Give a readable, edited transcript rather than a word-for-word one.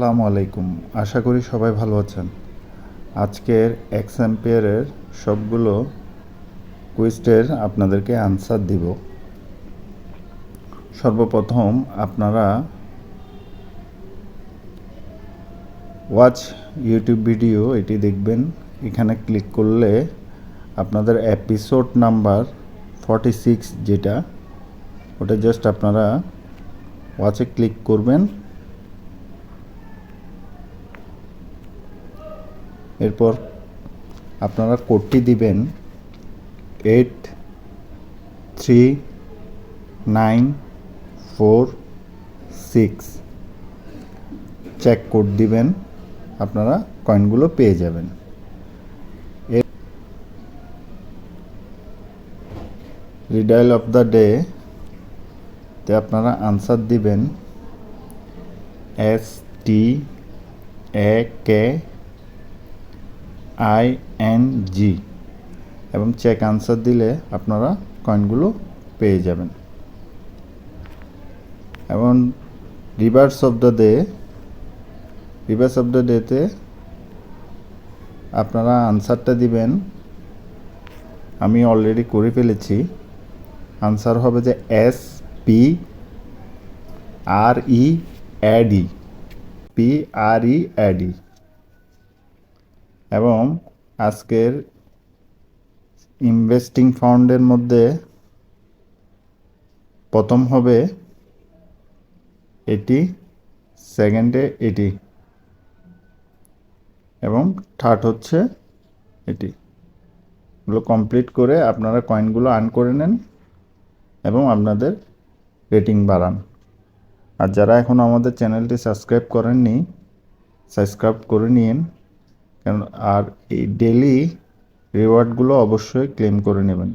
আসসালামু আলাইকুম। আশা করি সবাই ভালো আছেন। আজকের এক্সাম্পিয়ারের সবগুলো কুইজের আপনাদেরকে আনসার দিব। সর্বপ্রথম আপনারা ওয়াচ ইউটিউব ভিডিও এটি দেখবেন। এখানে ক্লিক করলে আপনাদের এপিসোড নাম্বার 46 যেটা, ওটা জাস্ট আপনারা ওয়াচে ক্লিক করবেন। এরপর আপনারা কোডটি দিবেন 83946। চেক কোড দিবেন, আপনারা কয়েনগুলো পেয়ে যাবেন। রিডাইল অফ দ্য ডে তে আপনারা আনসার দিবেন STAKING এবং চেক আনসার দিলে আপনারা কয়েনগুলো পেয়ে যাবেন। এবং রিভার্স অফ দ্য ডেতে আপনারা আনসারটা দিবেন, আমি অলরেডি করে ফেলেছি। আনসার হবে যে PREAD। এবং আজকের ইনভেস্টিং ফান্ডের মধ্যে প্রথম হবে এটি, সেকেন্ডে এটি এবং থার্ড হচ্ছে এটি। এগুলো কমপ্লিট করে আপনারা কয়েনগুলো আর্ন করে নেন এবং আপনাদের রেটিং বাড়ান। আর যারা এখন আমাদের চ্যানেলটি সাবস্ক্রাইব করেননি, সাবস্ক্রাইব করে নিন, কারণ আর এই ডেলি রিওয়ার্ডগুলো অবশ্যই ক্লেম করে নেবেন।